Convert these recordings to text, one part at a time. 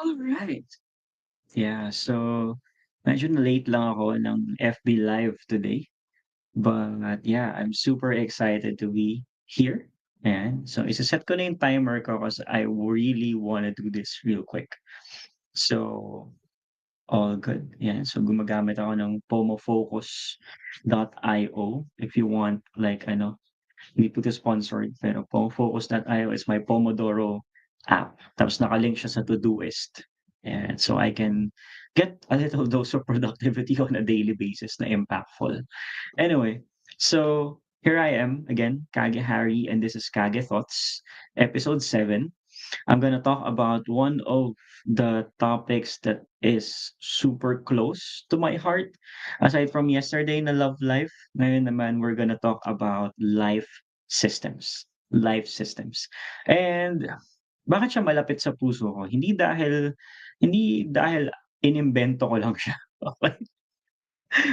Alright. Yeah, so medyo na-late lang ako ng FB Live today. But yeah, I'm super excited to be here. And so isa-set ko na yung timer ko kasi I really wanna do this real quick. So, all good. Yeah, so gumagamit ako ng pomofocus.io if you want like ano, hindi po 'to sponsored pero pomofocus.io is my Pomodoro app. Tapos naka-link siya sa Todoist. And so I can get a little dose of productivity on a daily basis na impactful. Anyway, so here I am again, Kage Harry, and this is Kage Thoughts, episode 7. I'm gonna talk about one of the topics that is super close to my heart. Aside from yesterday na love life, ngayon naman we're gonna talk about life systems. Life systems. And bakit siya malapit sa puso ko? Hindi dahil inimbento ko lang siya. Okay.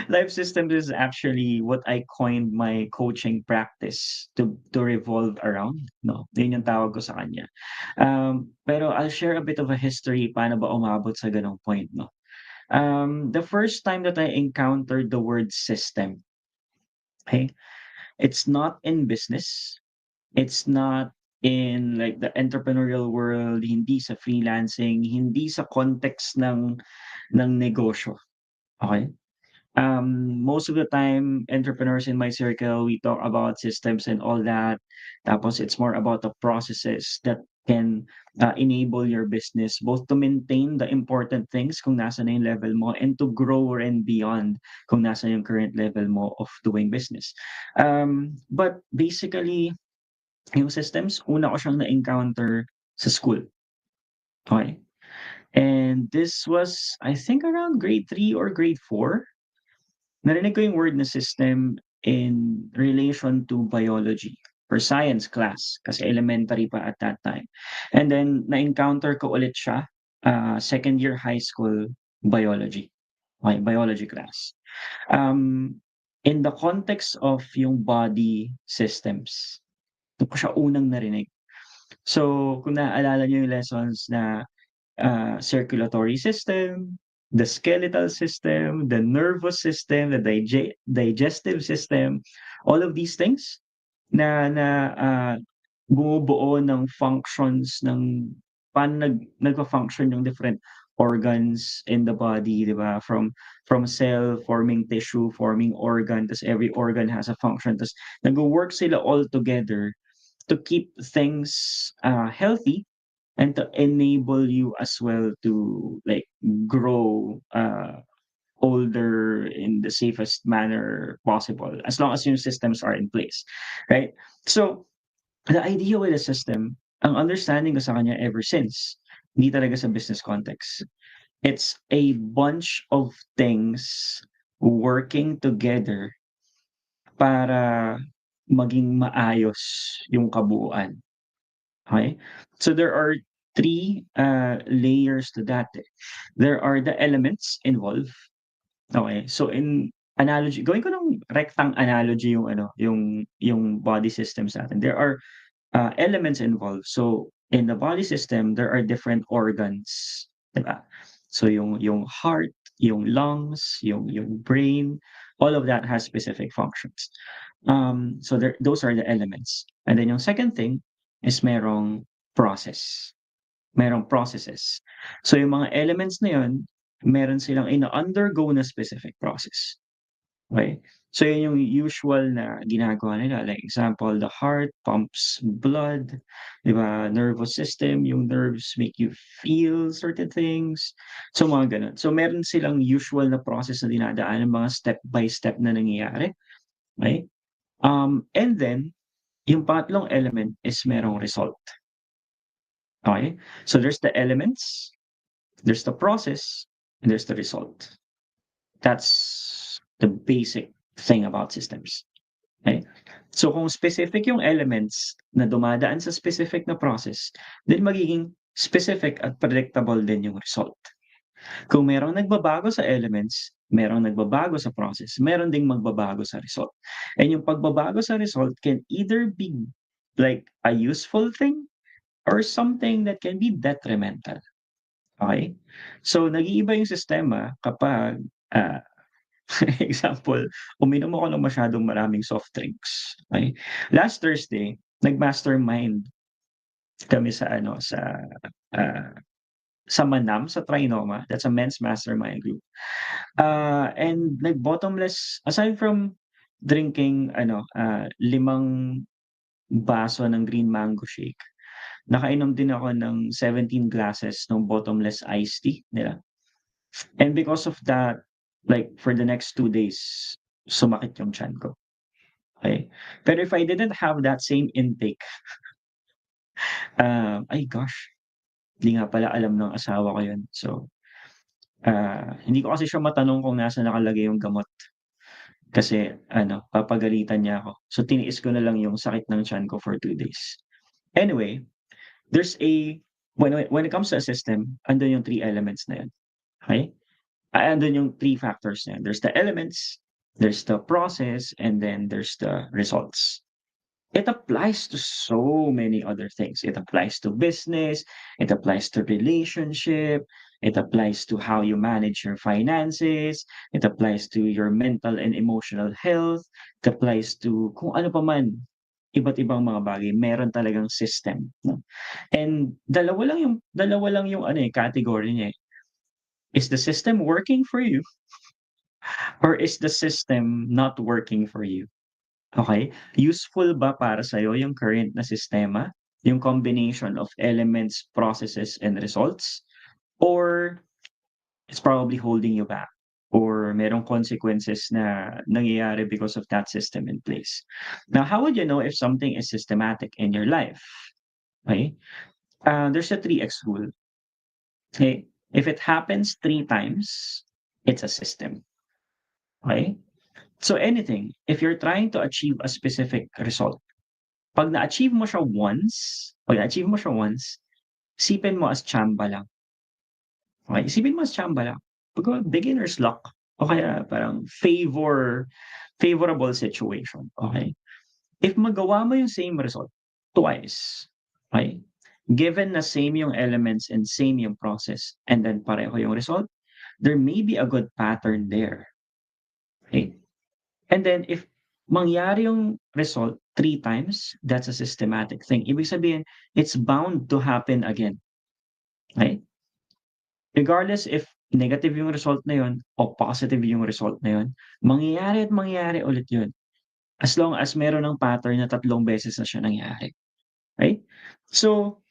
Life systems is actually what I coined my coaching practice to revolve around, no? Yun yung tawag ko sa kanya. Pero I'll share a bit of a history paano ba umabot sa gano'ng point, no? The first time that I encountered the word system, okay, it's not in business, it's not in like the entrepreneurial world, hindi sa freelancing, hindi sa context ng negosyo, okay? Most of the time, entrepreneurs in my circle, we talk about systems and all that. Tapos it's more about the processes that can enable your business both to maintain the important things kung nasa na yung level mo and to grow and beyond kung nasa yung current level mo of doing business. But basically, yung systems, una ko siyang na-encounter sa school. Okay? And this was, I think, around grade 3 or grade 4. Narinig ko yung word na system in relation to biology or science class kasi elementary pa at that time. And then na-encounter ko ulit siya, second year high school biology. Okay, biology class. In the context of yung body systems, dun ko siya unang narinig. So, kung naaalala niyo yung lessons na circulatory system, the skeletal system, the nervous system, the digestive system, all of these things na bumubuo ng functions ng paano nagfa-function yung different organs in the body, 'di ba? From cell forming tissue, forming organ, ta's every organ has a function, ta's nagwo-work sila all together to keep things healthy and to enable you as well to like grow older in the safest manner possible as long as your systems are in place, right? So the idea with a system, ang understanding ko sa kanya ever since, hindi talaga sa business context. It's a bunch of things working together para maging maayos yung kabuuan. Okay? So there are three layers to that. There are the elements involved. Okay. So in analogy, gawin ko ng rectang analogy yung ano, yung body systems natin. There are elements involved. So in the body system, there are different organs, 'di ba? So yung heart, yung lungs, yung brain, all of that has specific functions. So there those are the elements. And then yung second thing is process. Merong processes. So yung mga elements na yun, meron silang ina-undergo na specific process. Okay? So yun yung usual na ginagawa nila. Like example, the heart pumps blood, 'di ba? Nervous system, yung nerves make you feel certain things. So mga gano'n. So meron silang usual na process na dinadaanan, mga step by step na nangyayari, okey? And then yung pangatlong element is merong result, okey? So there's the elements, there's the process, and there's the result. That's the basic thing about systems. Okay? So kung specific yung elements na dumadaan sa specific na process, then magiging specific at predictable din yung result. Kung merong nagbabago sa elements, merong nagbabago sa process, meron ding magbabago sa result. And yung pagbabago sa result can either be like a useful thing or something that can be detrimental. okey? So, nag-iiba yung sistema kapag, example, uminom ako ng masyadong maraming soft drinks, okey? Last Thursday, nag-mastermind kami sa ano, ah, sa Manam, sa Trinoma, that's a men's mastermind group. And nag-bottomless aside from drinking ano, 5 baso ng green mango shake, nakainom din ako ng 17 glasses ng bottomless iced tea nila. And because of that, like for the next 2 days, sumakit yung tiyan ko, okey. Pero if I didn't have that same intake, ay gosh, hindi nga pala alam ng asawa ko yun. So, hindi ko kasi siya matanong kung nasaan nakalagay yung gamot kasi ano, papagalitan niya ako. So, tiniis ko na lang yung sakit ng tiyan ko for 2 days. Anyway, there's a when it comes to a system, andun yung 3 elements na yun, okey? Andun yung 3 factors na yun. There's the elements, there's the process, and then there's the results. It applies to so many other things. It applies to business, it applies to relationship, it applies to how you manage your finances, it applies to your mental and emotional health, it applies to kung ano pa man, iba't ibang mga bagay, meron talagang system, 'no? And dalawa lang yung ano, eh, category niya, eh. Is the system working for you or is the system not working for you? Okey, useful ba para sa'yo yung current na sistema, yung combination of elements, processes, and results? Or it's probably holding you back or merong consequences na nangyayari because of that system in place. Now, how would you know if something is systematic in your life? Okay, there's a 3x rule, okay? If it happens 3 times, it's a system, okay? So anything, if you're trying to achieve a specific result, 'Pag na-achieve mo siya once, isipin mo as tsamba lang, okey? Isipin mo as tsamba lang. Kumbaga beginner's luck o kaya parang favorable situation, okey? If magawa mo yung same result twice, okey? Given na same yung elements and same yung process and then pareho yung result, there may be a good pattern there, okey? And then if mangyari yung result 3 times, that's a systematic thing. Ibig sabihin, it's bound to happen again, okey? Regardless if negative yung result na yun o positive yung result na yun, mangyayari at mangyayari ulit yun. As long as meron ng pattern na 3 beses na siya nangyari, right? So,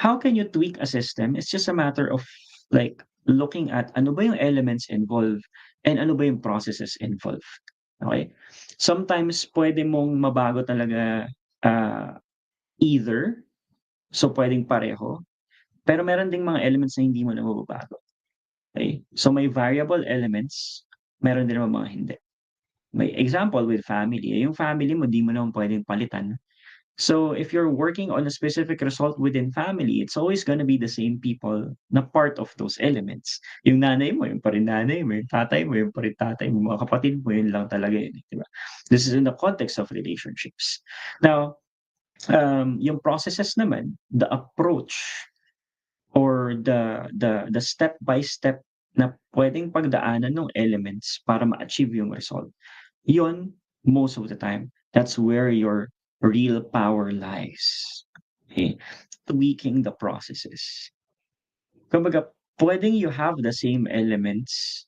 how can you tweak a system? It's just a matter of like looking at ano ba yung elements involved and ano ba yung processes involved, okey? Sometimes puwede mong mabago talaga, ah, either, so puwedeng pareho, pero meron ding mga elements na hindi mo na mababago, okey? So may variable elements, meron din namang mga hindi. May example with family, yung family mo di mo naman puwedeng palitan. So, if you're working on a specific result within family, it's always gonna be the same people na part of those elements. Yung nanay mo, yun pa rin nanay mo, yung tatay mo, yun pa rin tatay mo, mga kapatid mo, yun lang talaga yun, eh, di ba? This is in the context of relationships. Now, yung processes naman, the approach or the step by step na puwedeng pagdaanan nung elements para ma-achieve yung result, yun, most of the time, that's where your real power lies, okay? Tweaking the processes. Kumbaga, puwedeng you have the same elements,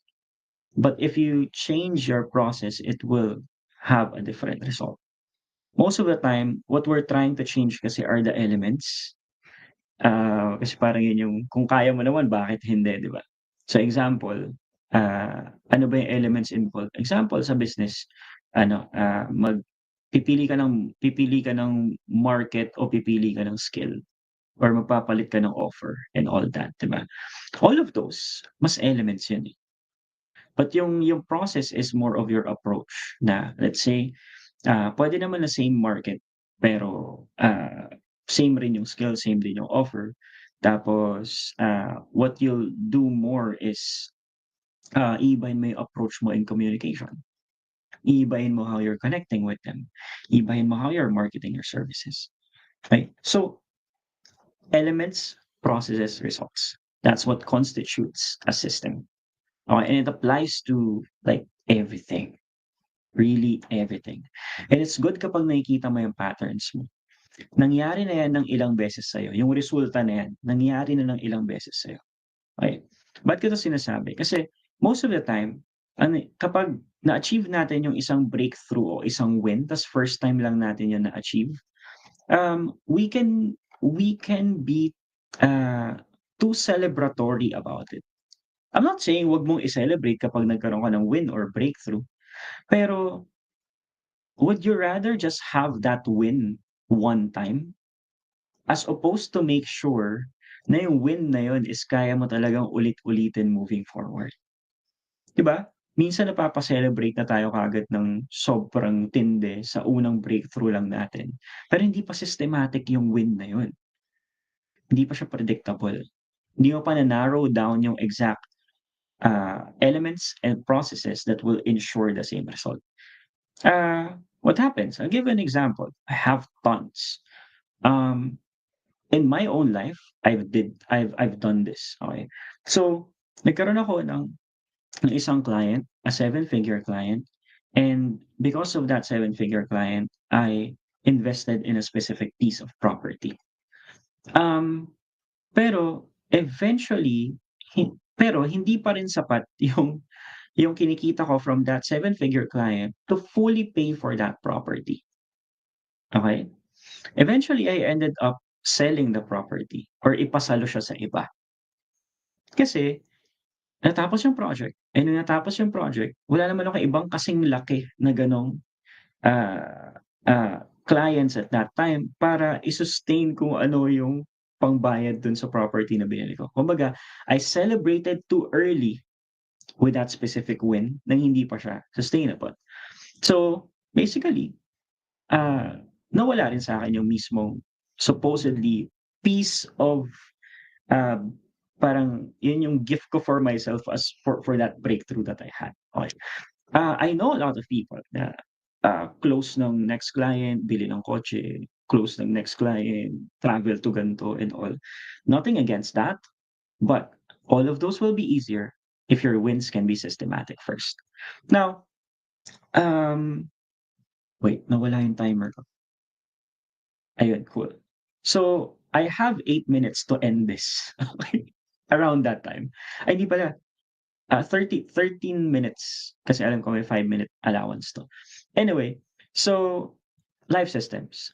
but if you change your process, it will have a different result. Most of the time, what we're trying to change kasi are the elements. Kasi parang yun yung kung kaya mo naman bakit hindi, 'di ba? So example, ano ba yung elements involved? Example sa business, ano, pipili ka ng market o pipili ka ng skill or magpapalit ka ng offer and all that, 'di ba? All of those, mas elements yun, eh. But yung process is more of your approach na let's say, puwede naman na same market pero, same rin yung skill, same din yung offer. Tapos, what you'll do more is, iibahin mo yung approach mo in communication. Iibahin mo how you're connecting with them. Iibahin mo how you're marketing your services, right? So, elements, processes, results. That's what constitutes a system. And it applies to like everything, really everything. And it's good kapag nakikita mo yung patterns mo. Nangyari na yan ng ilang beses sa'yo, yung resulta na yan, nangyari na ng ilang beses sa'yo. Okay. Ba't ko 'to sinasabi? Kasi most of the time, kapag na-achieve natin yung isang breakthrough o isang win, tas first time lang natin yun na-achieve, we can be, uh, too celebratory about it. I'm not saying 'wag mong i-celebrate kapag nagkaroon ka ng win or breakthrough, pero would you rather just have that win one time, as opposed to make sure na yung win na yun is kaya mo talagang ulit-ulitin moving forward, 'di ba? Minsan napapa-celebrate na tayo kaagad ng sobrang tindi sa unang breakthrough lang natin, pero hindi pa systematic yung win na yun, hindi pa siya predictable. Hindi mo pa na-narrow down yung exact, elements and processes that will ensure the same result. What happens? I'll give an example. I have tons. Um, in my own life, I've done this, okay? So, nagkaroon ako ng isang client, a seven-figure client, and because of that seven-figure client, I invested in a specific piece of property. Um, pero eventually, pero hindi pa rin sapat yung kinikita ko from that seven-figure client to fully pay for that property, okay? Eventually, I ended up selling the property or ipasalo siya sa iba. Kasi natapos yung project, and nung natapos yung project, wala naman akong ibang kasing laki na gano'ng, ah, clients at that time para i-sustain kung ano yung pangbayad dun sa property na binili ko. Kumbaga, I celebrated too early with that specific win nang hindi pa siya sustainable. So, basically, ah, nawala rin sa'kin yung mismong supposedly piece of, um, parang yun yung gift ko for myself as for that breakthrough that I had, okey. I know a lot of people na, close ng next client, bili ng kotse, close ng next client, travel to ganito and all. Nothing against that, but all of those will be easier if your wins can be systematic first. Now, um, wait, nawala yung timer ko. Ayun, cool. So, I have 8 minutes to end this, okey, around that time. Ay hindi pala, 13 minutes kasi alam ko may 5-minute allowance 'to. Anyway, so life systems.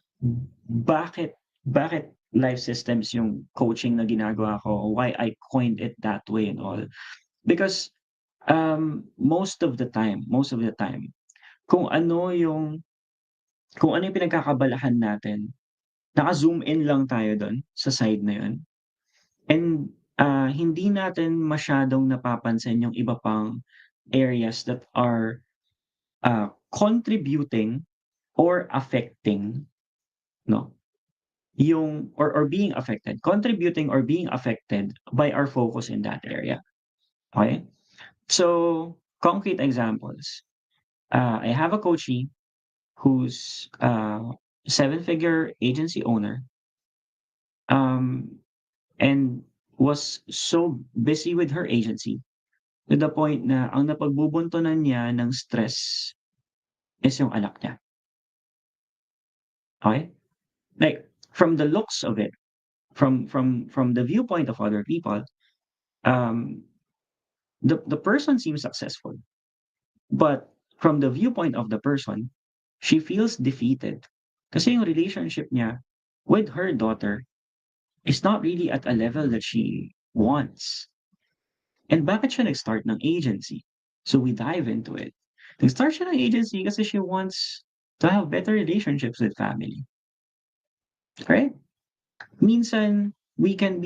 Bakit bakit life systems yung coaching na ginagawa ko, why I coined it that way and all. Because, most of the time, kung ano yung kung ano yung pinagkakabalahan natin, naka-zoom in lang tayo dun sa side na yun. And, hindi natin masyadong napapansin yung iba pang areas that are, contributing or affecting 'no, yung or being affected, contributing or being affected by our focus in that area, okey? So, concrete examples, I have a coachee who's a seven-figure agency owner, um, and was so busy with her agency to the point na ang napagbubuntunan niya ng stress is yung anak niya, okey? Like, from the looks of it, from the viewpoint of other people, um, the person seems successful, but from the viewpoint of the person, she feels defeated. Kasi yung relationship niya with her daughter is not really at a level that she wants. And bakit siya nag-start ng agency? So we dive into it. Nag-start siya ng agency kasi she wants to have better relationships with family, right? Minsan we can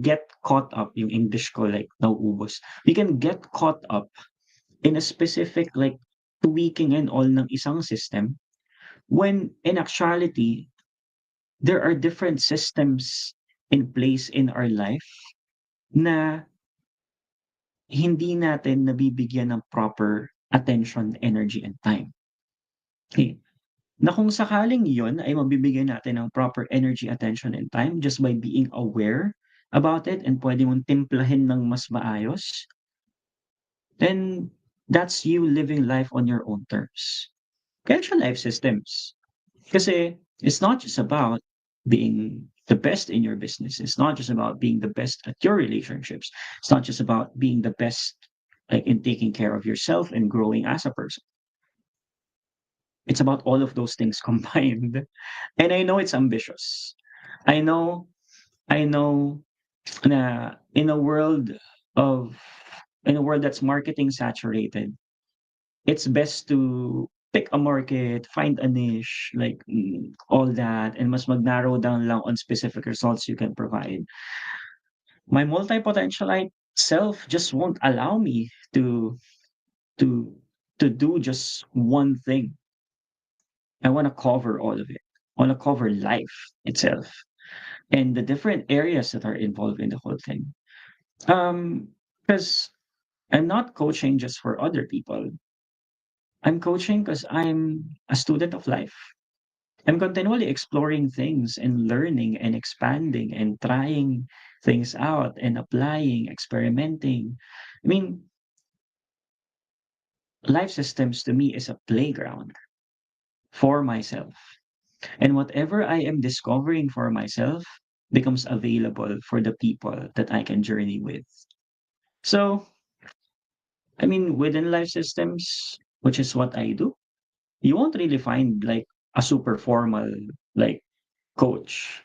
get caught up yung English ko like nauubos. We can get caught up in a specific like tweaking and all ng isang system when in actuality there are different systems in place in our life na hindi natin nabibigyan ng proper attention, energy, and time. Okay. na kung sakaling yun ay mabibigyan natin ng proper energy, attention, and time just by being aware about it and puwede mong timplahin ng mas maayos, then that's you living life on your own terms. Kaya siya life systems. Kasi it's not just about being the best in your business. It's not just about being the best at your relationships. It's not just about being the best, like, in taking care of yourself and growing as a person. It's about all of those things combined. And I know it's ambitious. I know I know na of in a world that's marketing saturated, it's best to pick a market, find a niche, like, all that, and mas mag-narrow down lang on specific results you can provide. My multi-potentialite self just won't allow me to to do just one thing. I wanna cover all of it. I wanna cover life itself and the different areas that are involved in the whole thing. Because I'm not coaching just for other people. I'm coaching because I'm a student of life. I'm continually exploring things and learning and expanding and trying things out and applying, experimenting. I mean, life systems to me is a playground for myself. And whatever I am discovering for myself becomes available for the people that I can journey with. So, I mean, within life systems, which is what I do, you won't really find like a super formal like coach.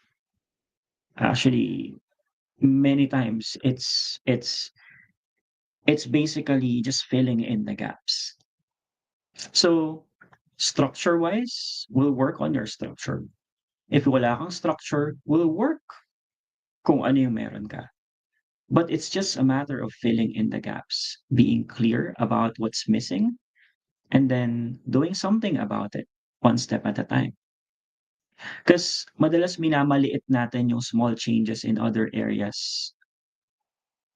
Actually, many times it's basically just filling in the gaps. So, structure-wise, we'll work on your structure. If wala kang structure, we'll work kung ano yung meron ka. But it's just a matter of filling in the gaps, being clear about what's missing, and then doing something about it, one step at a time. Because madalas minamaliit natin yung small changes in other areas.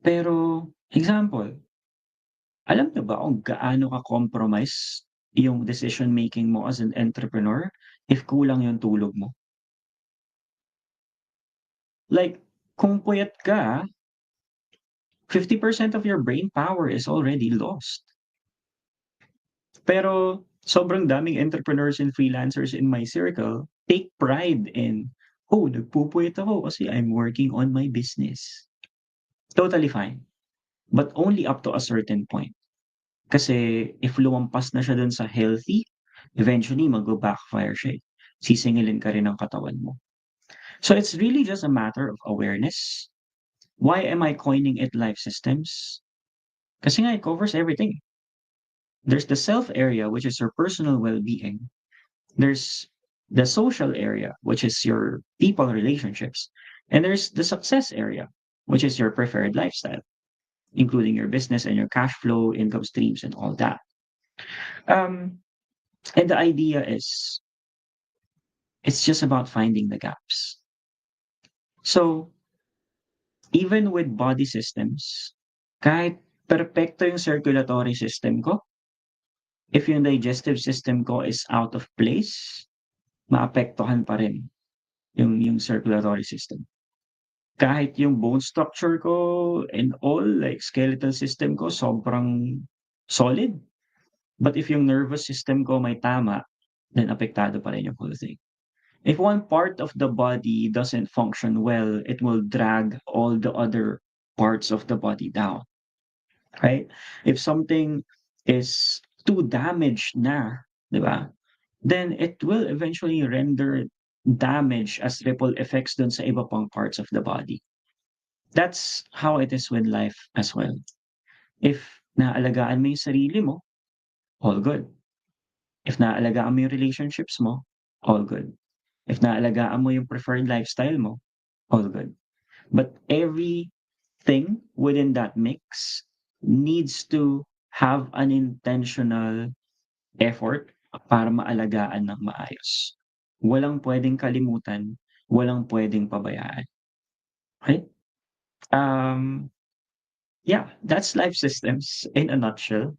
Pero, example, alam niyo ba kung gaano ka-compromise yung decision making mo as an entrepreneur if kulang yung tulog mo? Like, kung puyat ka, 50% of your brain power is already lost. Pero sobrang daming entrepreneurs and freelancers in my circle take pride in, "Oh, nagpupuyat ako kasi I'm working on my business." Totally fine, but only up to a certain point. Kasi if lumampas na siya dun sa healthy, eventually magba-backfire siya, eh. Sisingilin ka rin ng katawan mo. So it's really just a matter of awareness. Why am I coining it life systems? Kasi nga it covers everything. There's the self area, which is your personal well-being. There's the social area, which is your people relationships. And there's the success area, which is your preferred lifestyle, including your business and your cash flow, income streams, and all that. Um, and the idea is it's just about finding the gaps. So even with body systems, kahit perpekto yung circulatory system ko, if yung digestive system ko is out of place, maapektuhan pa rin yung circulatory system. Kahit yung bone structure ko and all, like skeletal system ko sobrang solid, but if yung nervous system ko may tama, then apektado pa rin yung whole thing. If one part of the body doesn't function well, it will drag all the other parts of the body down, right? If something is too damaged na, 'di ba? Then it will eventually render damage as ripple effects dun sa iba pang parts of the body. That's how it is with life as well. If naalagaan mo yung sarili mo, all good. If naalagaan mo yung relationships mo, all good. If naalagaan mo yung preferred lifestyle mo, all good. But everything within that mix needs to have an intentional effort para maalagaan ng maayos. Walang puwedeng kalimutan, walang puwedeng pabayaan, okay? Um, yeah, that's life systems in a nutshell.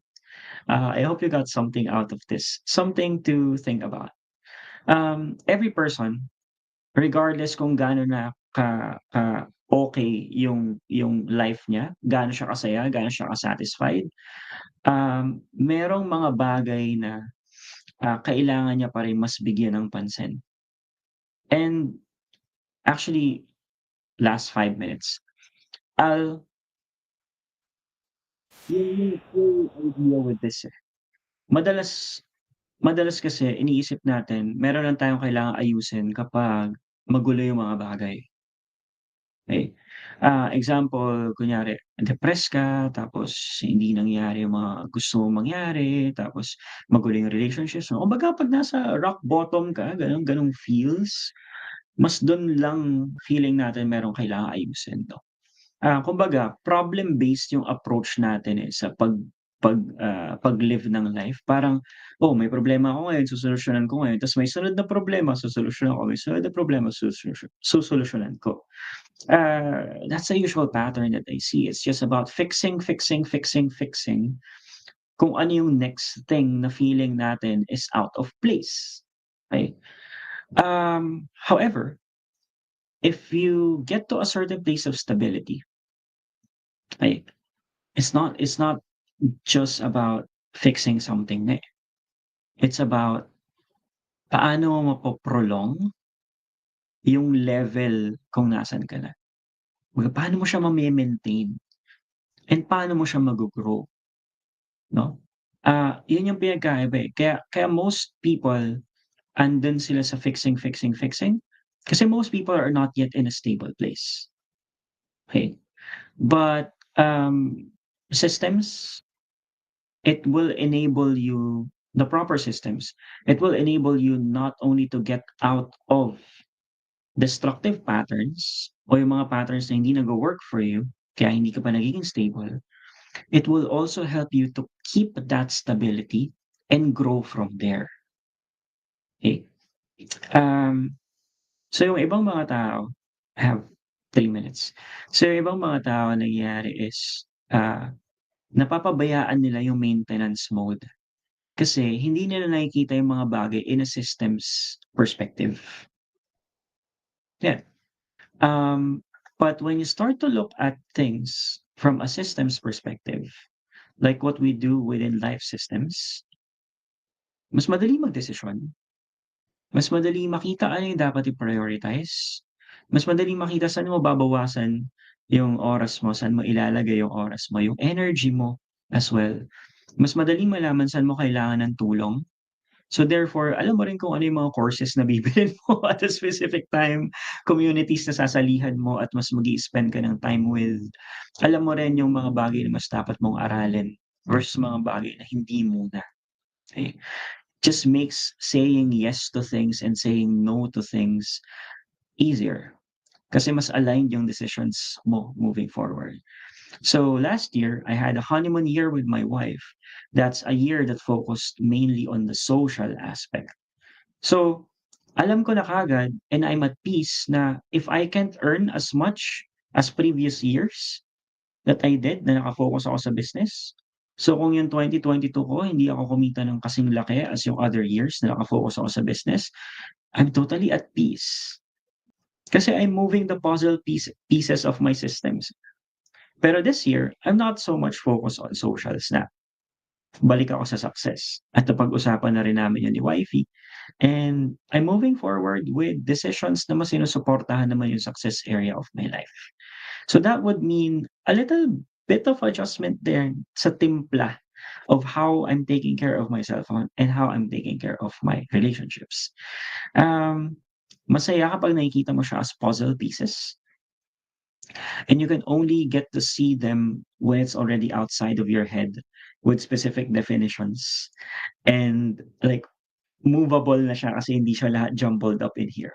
I hope you got something out of this, something to think about. Every person, regardless kung gaano na okey yung life niya, gaano siya kasaya, gaano siya ka-satisfied, merong mga bagay na, kailangan niya pa rin mas bigyan ng pansin. And actually, last 5 minutes, I'll yung idea with this, madalas madalas kasi iniisip natin meron lang tayong kailangang ayusin kapag magulo yung mga bagay, okey. Example, kunyari depress ka tapos hindi nangyari yung mga gusto mong mangyari, tapos magulo yung relationships mo. Kumbaga 'pag nasa rock bottom ka, gano'ng feels, mas dun lang feeling natin merong kailangang ayusin 'no. Kumbaga problem-based yung approach natin, sa pag-live ng life. Parang, "Oh, may problema ako ngayon, sosolusyunan ko ngayon, ta's may sunod na problema, sosolusyunan ko, may sunod na problema, susolusyunan ko." That's the usual pattern that I see. It's just about fixing, fixing, fixing, fixing kung ano yung next thing na feeling natin is out of place, okey? However, if you get to a certain place of stability, okey, it's not just about fixing something na, eh. It's about paano mo mapo-prolong yung level kung nasaan ka na. Kumbaga paano mo siya ma-me-maintain and paano mo siya maggo-grow, 'no? Yun yung pinagkaiba, eh. Kaya kaya most people andun sila sa fixing, fixing, fixing kasi most people are not yet in a stable place, okey? But, systems, it will enable you the proper systems, it will enable you not only to get out of destructive patterns o yung mga patterns na hindi nagwo-work for you, kaya hindi ka pa nagiging stable, it will also help you to keep that stability and grow from there, okey? Um, so yung ibang mga tao I have 3 minutes. So yung ibang mga tao ang nangyayari is, napapabayaan nila yung maintenance mode. Kasi hindi nila nakikita yung mga bagay in a systems perspective. Yeah. Um, but when you start to look at things from a systems perspective, like what we do within life systems, mas madali magdesisyon, mas madali makita ano yung dapat i-prioritize, mas madaling makita saan mo babawasan yung oras mo, saan mo ilalagay yung oras mo, yung energy mo as well. Mas madaling malaman saan mo kailangan ng tulong. So therefore, alam mo rin kung ano yung mga courses na bibilhin mo at a specific time, communities na sasalihan mo at mas mag-i-spend ka ng time with. Alam mo rin yung mga bagay na mas dapat mong aralin versus mga bagay na hindi muna, okey? Just makes saying yes to things and saying no to things easier kasi mas aligned yung decisions mo moving forward. So last year, I had a honeymoon year with my wife. That's a year that focused mainly on the social aspect. So, alam ko na kaagad and I'm at peace na if I can't earn as much as previous years that I did na naka-focus ako sa business. So kung yung 2022 ko hindi ako kumita ng kasing laki as yung other years na naka-focus ako sa business, I'm totally at peace. Kasi I'm moving the pieces of my systems. Pero this year, I'm not so much focused on socials na. Balik ako sa success at napag-usapan na rin namin yun ni wifey. And I'm moving forward with decisions na mas sinusuportahan naman yung success area of my life. So that would mean a little bit of adjustment there sa timpla of how I'm taking care of myself and how I'm taking care of my relationships. Um, Masaya kapag nakikita mo siya as puzzle pieces and you can only get to see them when it's already outside of your head with specific definitions and like movable na siya kasi hindi siya lahat jumbled up in here.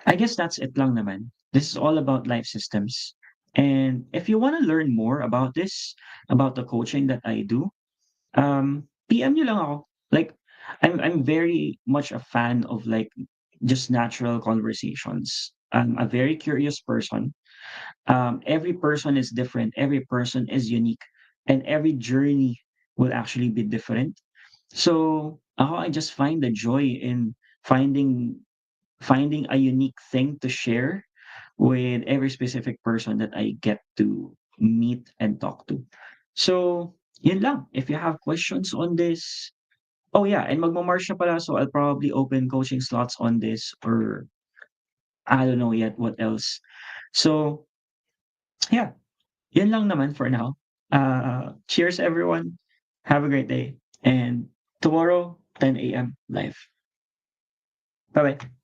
I guess that's it lang naman. This is all about life systems. And if you wanna learn more about this, about the coaching that I do, PM niyo lang ako. Like, I'm very much a fan of like just natural conversations. I'm a very curious person. Every person is different, every person is unique, and every journey will actually be different. So, ako, I just find the joy in finding finding a unique thing to share with every specific person that I get to meet and talk to. So, yun lang. If you have questions on this, oh yeah, and magma-March na pala, so I'll probably open coaching slots on this, or I don't know yet what else. So, yeah, yun lang naman for now. Cheers everyone. Have a great day. And tomorrow, 10 a.m. live. Bye bye.